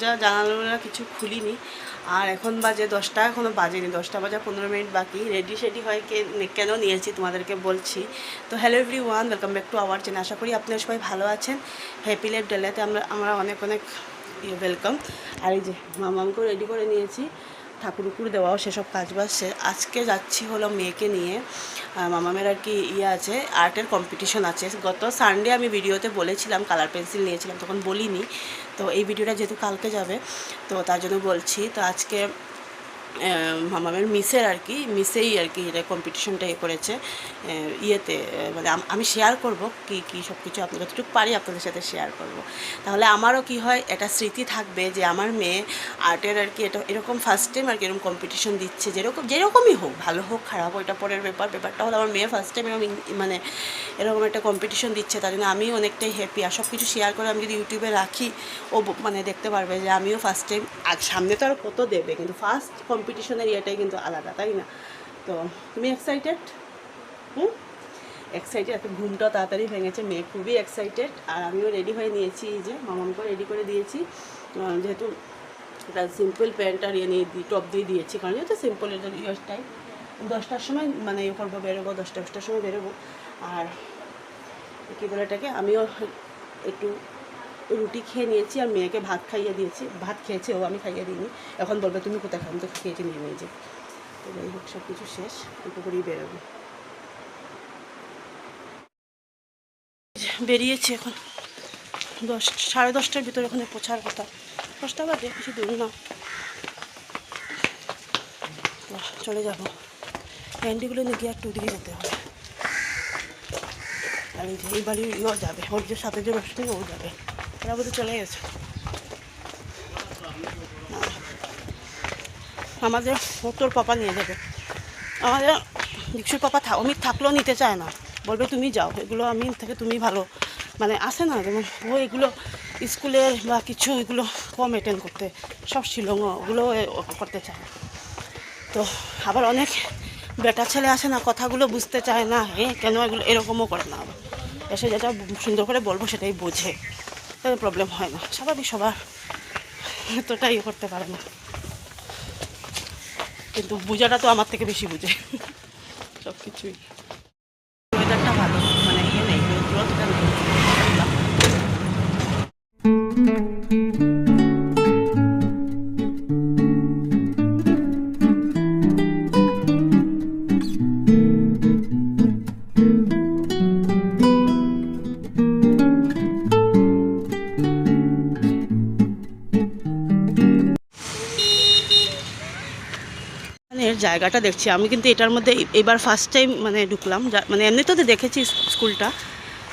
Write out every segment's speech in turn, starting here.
যা জানালা কিছু খুলিনি। আর এখন বাজে 10টা, এখনও বাজেনি, 10টা বাজে 15 মিনিট বাকি। রেডি হয় কেন নিয়েছি তোমাদেরকে বলছি। তো hello everyone, welcome back to our channel. আশা করি আপনারা সবাই ভালো আছেন। হ্যাপি লাইফ ডেলাতে আমরা অনেক ওয়েলকাম। আর এই যে মামামকেও রেডি করে নিয়েছি, ঠাকুর উকুর দেওয়াও সেসব কাজবাজ সে। আজকে যাচ্ছি হলো মেয়েকে নিয়ে। মামামের আর কি আছে, আর্টের কম্পিটিশন আছে। গত সানডে আমি ভিডিওতে বলেছিলাম কালার পেন্সিল নিয়েছিলাম, তখন বলিনি। তো এই ভিডিওটা যেহেতু কালকে যাবে, তো তার জন্য বলছি। তো আজকে মামামের মিসের আর কি এটা কম্পিটিশনটা করেছে ইয়েতে। মানে আমি শেয়ার করব কি সব কিছু আপনি যতটুকু পারি আপনাদের সাথে শেয়ার করব। তাহলে আমারও কি হয়, একটা স্মৃতি থাকবে যে আমার মেয়ে আর্টের আর কি এরকম ফার্স্ট টাইম আর কি এরকম কম্পিটিশন দিচ্ছে। যেরকমই হোক, ভালো হোক খারাপ হোক, এটা পরের ব্যাপারটা হলো আমার মেয়ে ফার্স্ট টাইম এরকম মানে এরকম একটা কম্পিটিশন দিচ্ছে। তার জন্য আমিও অনেকটাই হ্যাপি। আর সব কিছু শেয়ার করে আমি যদি ইউটিউবে রাখি, ও মানে দেখতে পারবে যে আমিও ফার্স্ট টাইম। আর সামনে তো আর কত দেবে, কিন্তু ফার্স্ট কম্পিটিশনের ইয়েটাই কিন্তু আলাদা, তাই না? তো তুমি এক্সাইটেড? এক্সাইটেড। একটা ঘুমটাও তাড়াতাড়ি ভেঙেছে, মেয়ে খুবই এক্সাইটেড। আর আমিও রেডি হয়ে নিয়েছি, এই যে মামামকেও রেডি করে দিয়েছি। যেহেতু একটা সিম্পল প্যান্ট আর নিয়ে টপ দিয়ে দিয়েছি, কারণ যেহেতু সিম্পল ইয়ার টাইম 10টার সময় মানে করবো, বেরোবো 10টার সময় বেরোবো। আর কী বলে এটাকে, আমিও একটু রুটি খেয়ে নিয়েছি আর মেয়েকে ভাত খাইয়ে দিয়েছি। ভাত খেয়েছে ও, আমি খাইয়ে দিইনি। এখন বলবে তুমি কোথায় খাও, তো খেয়েছি নিয়ে যে। তো যাই হোক, সব কিছু শেষ, একটু করেই বেরোবো। বেরিয়েছি এখন 10, সাড়ে 10টার ভিতরে ওখানে পৌঁছার কথা। 10টা বাজে, কিছু দূর না। চলে যাবো, ক্যান্ডিগুলো নিয়ে গিয়ে একটু ওদিকে যেতে হবে। আর এই বাড়ির যাবে, ওর যে সাথে যে রোশনি ও যাবে, ওরা বোধহয় চলে গেছে। আমাদের তোর পাপা নিয়ে যাবে। আমাদের দীক্ষুর পাপা অমিত থাকলেও নিতে চায় না, বলবে তুমি যাও, এগুলো আমি থেকে তুমি ভালো মানে আসে না, যেমন ও এগুলো স্কুলের বা কিছু এগুলো কম অ্যাটেন্ড করতে, সব শিলং ওগুলো করতে চায়। তো আবার অনেক বেটা ছেলে আসে না, কথাগুলো বুঝতে চায় না, কেন এগুলো এরকমও করে না। আবার এসে যেটা সুন্দর করে বলবো সেটাই বোঝে, তাদের প্রবলেম হয় না। স্বাভাবিক, সবার এতটা করতে পারে না, কিন্তু বোঝাটা তো আমার থেকে বেশি বুঝে সব কিছুই। ওয়েদারটা ভালো, মানে নেই, রোদটা নেই। জায়গাটা দেখছি আমি, কিন্তু এটার মধ্যে এবার ফার্স্ট টাইম মানে ঢুকলাম। মানে এমনি তো দেখেছি স্কুলটা,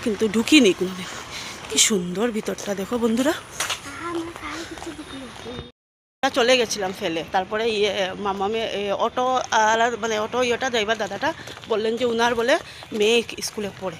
কিন্তু ঢুকিনি কোনোদিন। কি সুন্দর ভিতরটা দেখো বন্ধুরা। চলে গেছিলাম ফেলে, তারপরে মামামে অটো মানে অটো ড্রাইভার দাদাটা বললেন যে উনার বলে মেয়ে স্কুলে পড়ে।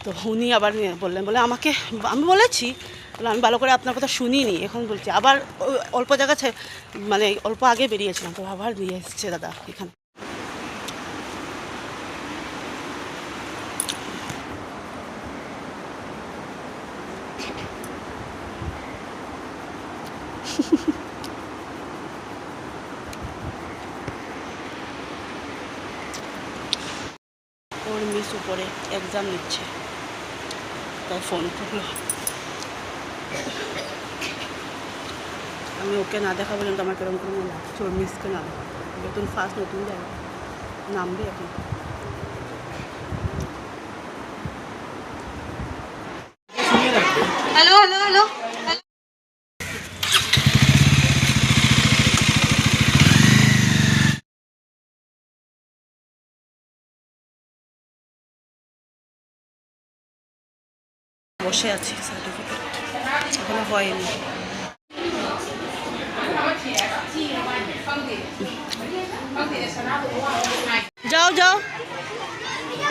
তো উনি আবার বললেন, বলে আমাকে, আমি বলেছি আমি ভালো করে আপনার কথা শুনিনি, এখন বলছি। আবার অল্প জায়গা মানে অল্প আগে বেরিয়েছিলাম, তো আবার নিয়ে এসছে দাদা এখানে। ওর মিস উপরে এক্সাম নিচ্ছে, তাই ফোন করলো। আমি ওকে না দেখা পর্যন্ত আমার কেরম করে মনে লাগছে ওর মিসকে না দেখা। নতুন ফার্স্ট, নতুন জায়গা, নামবে এখন। হ্যালো হ্যালো হ্যালো, বসে আছি, সার্টিফিকেট এখনো হয়নি। যাও যাও,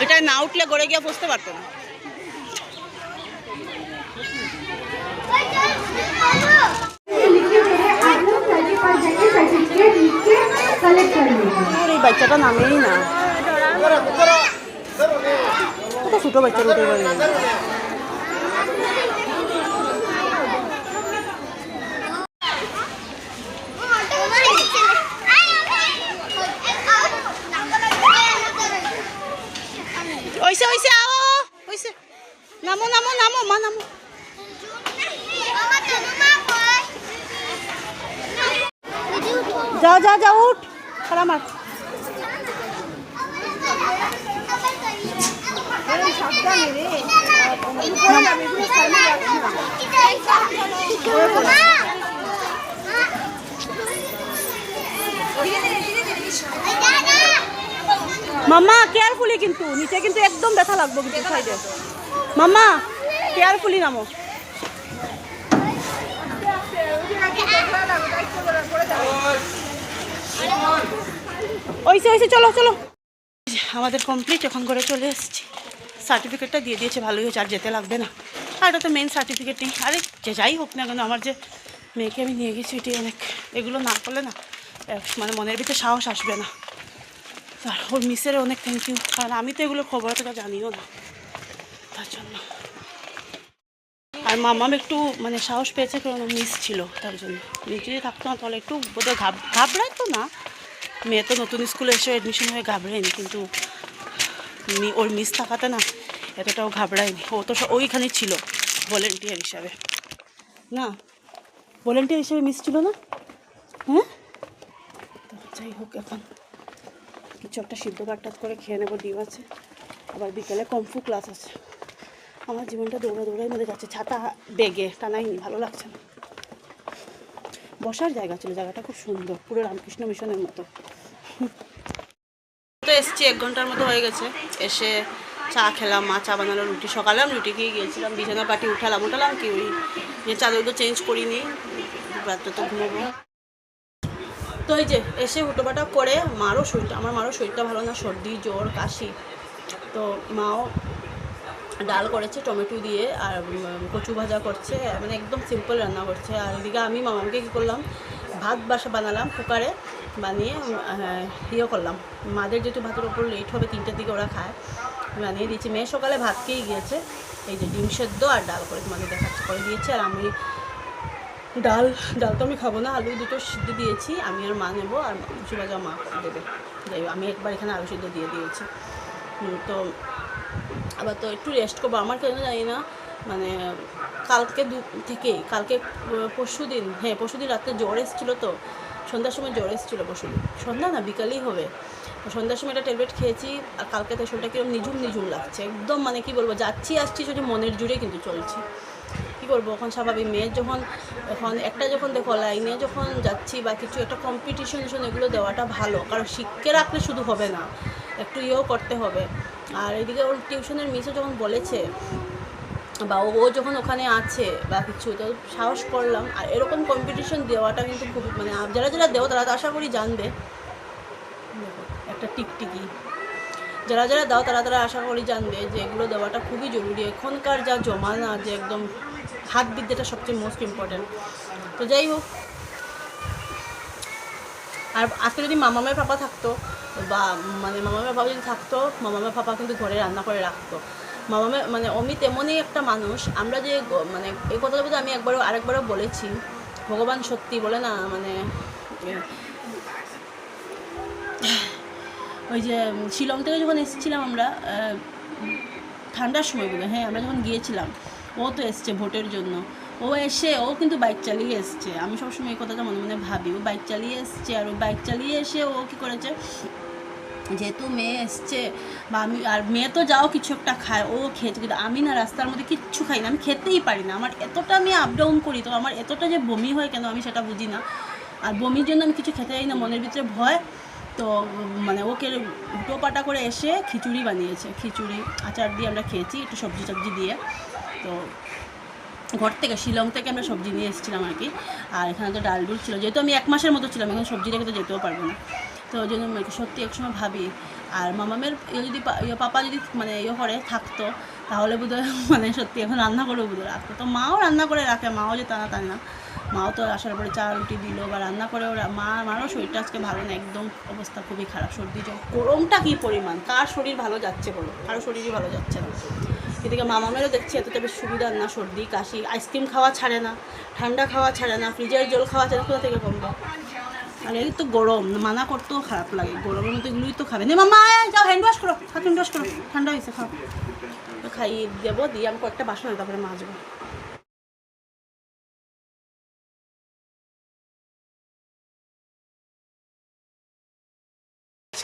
এটা না উঠলে গড়ে গিয়ে বসতে পারতো না। এই বাচ্চাটা নামেই না, ছোটো বাচ্চার উঠে গেল। যাও যাও যাও উঠ খেলা মার। মাম্মা কেয়ারফুলি, কিন্তু নিচে কিন্তু একদম ব্যথা লাগবে কিন্তু সাইডে। মাম্মা কেয়ারফুলি নামো। ওইসে ওইসে চলো চলো। আমাদের কমপ্লিট, এখন করে চলে এসেছি। সার্টিফিকেটটা দিয়ে দিয়েছে, ভালোই হয়েছে, আর যেতে লাগবে না। আর এটা তো মেন সার্টিফিকেট নেই। আরে যে যাই হোক না কেন, আমার যে মেয়েকে আমি নিয়ে গেছি এটি অনেক। এগুলো না করলে না মানে মনের ভিতরে সাহস আসবে না। আর ওর মিসেরও অনেক থ্যাংক ইউ, কারণ আমি তো এগুলো খবর তো জানিও না, তার জন্য। আর মামাম একটু মানে সাহস পেয়েছে, কারণ মিস ছিল, তার জন্য। যদি থাকতো না তাহলে একটু বোধহয় ঘাবড়ায় তো না। মেয়ে তো নতুন স্কুলে এসে অ্যাডমিশন হয়ে ঘাবড়ায়নি, কিন্তু ওর মিস থাকাতে না এতটাও ঘাবড়ায়নি। ও তো ওইখানেই ছিল ভলেন্টিয়ার হিসাবে, না ভলেন্টিয়ার হিসেবে মিস ছিল না। হ্যাঁ, তো যাই হোক, এখন কিছু একটা সিদ্ধ ভাত করে খেয়ে নেবো, ডিম আছে। আবার বিকেলে কমফু ক্লাস আছে। আমার জীবনটা দৌড়াই মধ্যে যাচ্ছে, ছাতা বেগে টানাইনি, ভালো লাগছে না। বসার জায়গা ছিল, জায়গাটা খুব সুন্দর, পুরো রামকৃষ্ণ মিশনের মতো। তো এসছি 1 ঘন্টার মতো হয়ে গেছে। এসে চা খেলাম, মা চা বানালো, রুটি সকালে আমি রুটি খেয়ে গিয়েছিলাম। বিছানা পাটি উঠালাম কি ওই যে চাদরগুলো চেঞ্জ করিনি, রাত্রে তো ঘুমোবো। তো এই যে এসে হুটোপাটা করে আমার মারও শরীরটা ভালো না, সর্দি জ্বর কাশি। তো মাও ডাল করেছে টমেটো দিয়ে, আর কচু ভাজা করছে, মানে একদম সিম্পল রান্না করছে। আর এদিকে আমি মামাকে কী করলাম, ভাত বানালাম কুকারে, বানিয়ে ইয়ে করলাম। মাদের যেহেতু ভাতের ওপর লেট হবে, 3টার দিকে ওরা খায়, বানিয়ে দিয়েছি। মেয়ে সকালে ভাত খেয়েই গিয়েছে। এই যে ডিম সেদ্ধ আর ডাল করে তোমাদের দেখাচ্ছে করে দিয়েছে। আর আমি ডাল তো আমি খাবো না, আলু দুটো সিদ্ধ দিয়েছি, আমি আর মা নেবো, আর কচু ভাজা মা দেবে। যাই হোক, আমি একবার এখানে আলু সিদ্ধ দিয়ে দিয়েছি। তো আবার তো একটু রেস্ট করবো। আমার কেন জানি না, মানে কালকে পরশুদিন রাত্রে জ্বর এসেছিলো, তো সন্ধ্যার সময় জ্বর এসেছিলো। পরশুদিন সন্ধ্যা না বিকালেই হবে, সন্ধ্যার সময় একটা ট্যাবলেট খেয়েছি। আর কালকে তো শরীরটা কিরকম নিঝুম লাগছে একদম, মানে কি বলবো, যাচ্ছি আসছি শুধু মনের জুড়ে কিন্তু চলছি। কী করবো, এখন স্বাভাবিক মেয়ের এখন একটা যখন দেখো লাইনে যখন যাচ্ছি বা কিছু একটা কম্পিটিশন এগুলো দেওয়াটা ভালো, কারণ শিখে রাখলে শুধু হবে না, একটু ইয়েও করতে হবে। আর এদিকে ওর টিউশনের মিসও যখন বলেছে, বা ও যখন ওখানে আছে বা কিছু, তো সাহস করলাম। আর এরকম কম্পিটিশন দেওয়াটা কিন্তু খুব, মানে যারা দেও তারা তো আশা করি জানবে। একটা টিকটিকি যারা দাও তারা আশা করি জানবে যে এগুলো দেওয়াটা খুবই জরুরি। এখনকার যা জমানা, যে একদম হাত বিদ্যাটা সবচেয়ে মোস্ট ইম্পর্টেন্ট। তো যাই হোক, আর আজকে যদি মামামের পাপা থাকতো, বা মানে মামামের পাপা যদি থাকতো, মামামের পাপা কিন্তু ঘরে রান্না করে রাখতো। মানে অমিত এমনই একটা মানুষ, আমরা যে মানে এই কথাটা বোধহয় আমি আরেকবারও বলেছি, ভগবান সত্যি বলে না, মানে ওই যে শিলং থেকে যখন এসেছিলাম আমরা, ঠান্ডার সময় বলে, হ্যাঁ আমরা যখন গিয়েছিলাম, ও তো এসছে ভোটের জন্য। ও কিন্তু বাইক চালিয়ে এসছে। আমি সবসময় এই কথাটা মনে মনে ভাবি, ও বাইক চালিয়ে এসছে। আর ওই বাইক চালিয়ে এসে ও কী করেছে, যেহেতু মেয়ে এসছে, বা আর মেয়ে তো যাও কিছু একটা খায়, ও খেয়েছে। কিন্তু আমি না রাস্তার মধ্যে কিচ্ছু খাই না, আমি খেতেই পারি না। আমার এতটা আমি আপ ডাউন করি, তো আমার এতটা যে বমি হয় কেন আমি সেটা বুঝি না। আর বমির জন্য আমি কিছু খেতে চাই না, মনের ভিতরে ভয়। তো মানে ওকে টোপাটা করে এসে খিচুড়ি বানিয়েছে, খিচুড়ি আচার দিয়ে আমরা খেয়েছি, একটু সবজি দিয়ে। তো ঘর থেকে শিলং থেকে আমরা সবজি নিয়ে এসেছিলাম আর কি। আর এখানে তো ডাল ছিল, যেহেতু আমি 1 মাসের মতো ছিলাম, এখানে সবজি রেখে তো যেতেও পারবো না। তো ওই জন্য সত্যি একসময় ভাবি, আর মামামের যদি পাপা যদি মানে করে থাকতো, তাহলে বোধহয় মানে সত্যি এখন রান্না করেও বোধহয় রাখতো। তো মাও রান্না করে রাখে, মাও যে টানা না, মাও তো আসার পরে চা রুটি দিল বা রান্না করে। মারও শরীরটা আজকে ভালো না, একদম অবস্থা খুবই খারাপ, সর্দি জ্বর। গরমটা কী পরিমাণ, কার শরীর ভালো যাচ্ছে বলো, কারো শরীরই ভালো যাচ্ছে না। এদিকে মামামেরও দেখছি এতটা বেশ সুবিধা না, সর্দি কাশি, আইসক্রিম খাওয়া ছাড়ে না, ঠান্ডা খাওয়া ছাড়ে না, ফ্রিজের জল খাওয়া ছাড়ে, কোথা থেকে কমবে। আর এই তো গরম, মানা করতেও খারাপ লাগে, গরমের মতো এগুলোই তো খাবে না। মামা যাও হ্যান্ড ওয়াশ করো, হ্যান্ড ওয়াশ করো, ঠান্ডা হয়েছে, খাও। তো খাইয়ে দেবো, দিয়ে আমি কয়েকটা বাসন তারপরে মাজবো।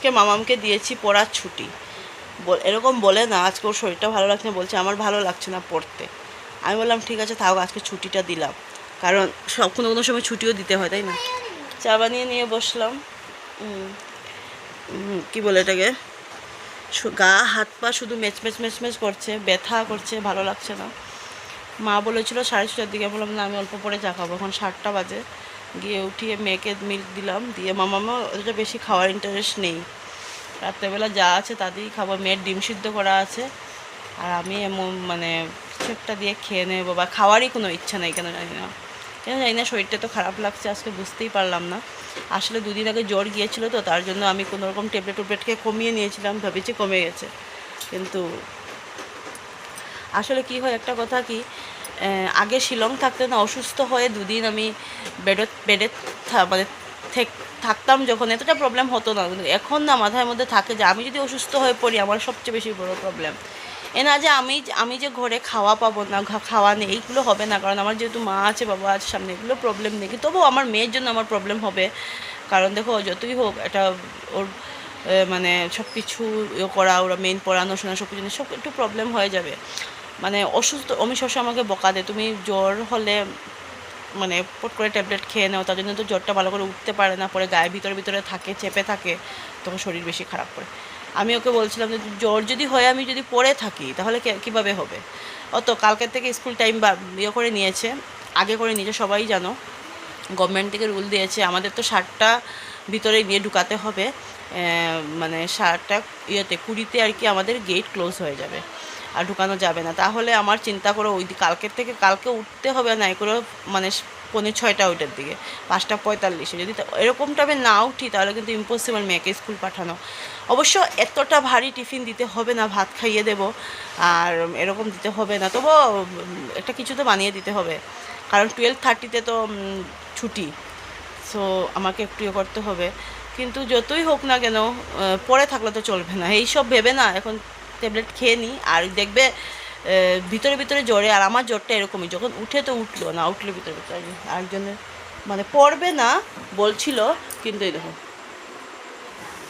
আজকে মামামকে দিয়েছি পড়ার ছুটি। এরকম বলে না, আজকে ওর শরীরটা ভালো লাগছে না, বলছে আমার ভালো লাগছে না পড়তে। আমি বললাম ঠিক আছে থাক, আজকে ছুটিটা দিলাম, কারণ কোনো কোনো সময় ছুটিও দিতে হয়, তাই না। চা বানিয়ে নিয়ে বসলাম। কি বলে এটাকে, গা হাত পা শুধু মেচ করছে, ব্যথা করছে, ভালো লাগছে না। মা বলেছিল 6:30টার দিকে, বললাম না আমি অল্প পরে চা খাবো, এখন 7টা বাজে। গিয়ে উঠিয়ে মেয়েকে মিল্ক দিলাম, দিয়ে মামামা ওটা বেশি খাওয়ার ইন্টারেস্ট নেই, রাত্রেবেলা যা আছে তাতেই খাবো। মেয়ের ডিম সিদ্ধ করা আছে, আর আমি এমন মানে কিছু একটা দিয়ে খেয়ে নেবো, বা খাওয়ারই কোনো ইচ্ছা নেই, কেন জানি না শরীরটা তো খারাপ লাগছে আজকে, বুঝতেই পারলাম না। আসলে 2 দিন আগে জ্বর গিয়েছিলো তো, তার জন্য আমি কোনো রকম ট্যাবলেট খেয়ে কমিয়ে নিয়েছিলাম, ভেবেছি কমে গেছে, কিন্তু আসলে কি হয় একটা কথা কি, আগে শিলং থাকতে না অসুস্থ হয়ে 2 দিন আমি বেডে মানে থাকতাম, যখন এতটা প্রবলেম হতো না, কিন্তু এখন না মাথার মধ্যে থাকে যে আমি যদি অসুস্থ হয়ে পড়ি আমার সবচেয়ে বেশি বড় প্রবলেম। না যে আমি যে ঘরে খাওয়া পাবো না, খাওয়া নেই, এইগুলো হবে না, কারণ আমার যেহেতু মা আছে বাবা আছে সামনে, এগুলো প্রবলেম নেই, তবুও আমার মেয়ের জন্য আমার প্রবলেম হবে। কারণ দেখো যতই হোক এটা ওর মানে সব কিছু করা, ওরা মেন পড়ানো শোনা সব কিছু সব একটু প্রবলেম হয়ে যাবে। মানে অসুস্থ আমি সবসময় আমাকে বকা দেয়, তুমি জ্বর হলে মানে পট করে ট্যাবলেট খেয়ে নাও, তার জন্য তো জ্বরটা ভালো করে উঠতে পারে না, পরে গায়ের ভিতরে থাকে, চেপে থাকে, তখন শরীর বেশি খারাপ করে। আমি ওকে বলছিলাম যে জ্বর যদি হয় আমি যদি পড়ে থাকি তাহলে কীভাবে হবে। কালকের থেকে স্কুল টাইম করে নিয়েছে, আগে করে নিয়েছে, সবাই জানো গভর্নমেন্ট থেকে রুল দিয়েছে আমাদের তো 7টা ভিতরে নিয়ে ঢুকাতে হবে, মানে 7টা 20 আর কি আমাদের গেট ক্লোজ হয়ে যাবে, আর ঢুকানো যাবে না। তাহলে আমার চিন্তা করো কালকে উঠতে হবে না করে, মানে 5:45 ওইটার দিকে, 5:45 যদি এরকম টাইমে না উঠি তাহলে কিন্তু ইম্পসিবল মেয়েকে স্কুল পাঠানো। অবশ্য এতটা ভারী টিফিন দিতে হবে না, ভাত খাইয়ে দেব, আর এরকম দিতে হবে না, তবু একটা কিছু তো বানিয়ে দিতে হবে, কারণ 12:30-তে তো ছুটি, সো আমাকে একটু করতে হবে। কিন্তু যতই হোক না কেন পরে থাকলে তো চলবে না, এইসব ভেবে না এখন ট্যাবলেট খেয়ে নিই, আর দেখবে ভিতরে জ্বরে, আর আমার জ্বরটা এরকমই, যখন উঠে তো উঠলো, না উঠলে ভিতরে আরেকজনের মানে পড়বে না বলছিল, কিন্তু এই দেখো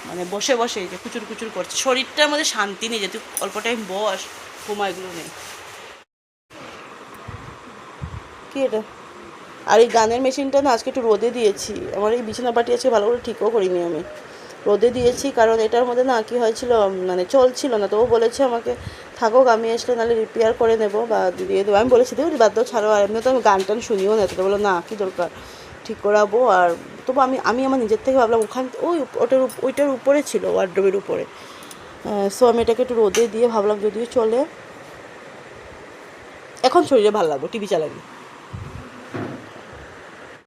মানে বসে এই যে কুচুর করছে, শরীরটার মধ্যে শান্তি নেই, যে তুই অল্প টাইম বস ঘুমা, এগুলো নেই। কি এটা, আর এই গানের মেশিনটা না আজকে একটু রোদে দিয়েছি, আমার এই বিছানা পাটি আজকে ভালো করে ঠিকও করিনি, আমি রোদে দিয়েছি, কারণ এটার মধ্যে না কি হয়েছিল মানে চলছিল না, তো ও বলেছে আমাকে থাকুক, আমি আসলে নাহলে রিপেয়ার করে নেবো বা দিয়ে দেবো। আমি বলেছি দেবো বাদ দাও ছাড়ো, আর এমনি তো আমি গান টান শুনিও না, তো বলো না কী দরকার, ঠিক করাবো। আর তবু আমি আমার নিজের থেকে ভাবলাম ওইটার উপরে ছিল, ওয়ার্ড্রোবের উপরে, সো আমি এটাকে একটু রোদে দিয়ে ভাবলাম যদিও চলে, এখন শরীরে ভালো লাগবে টিভি চালাবি।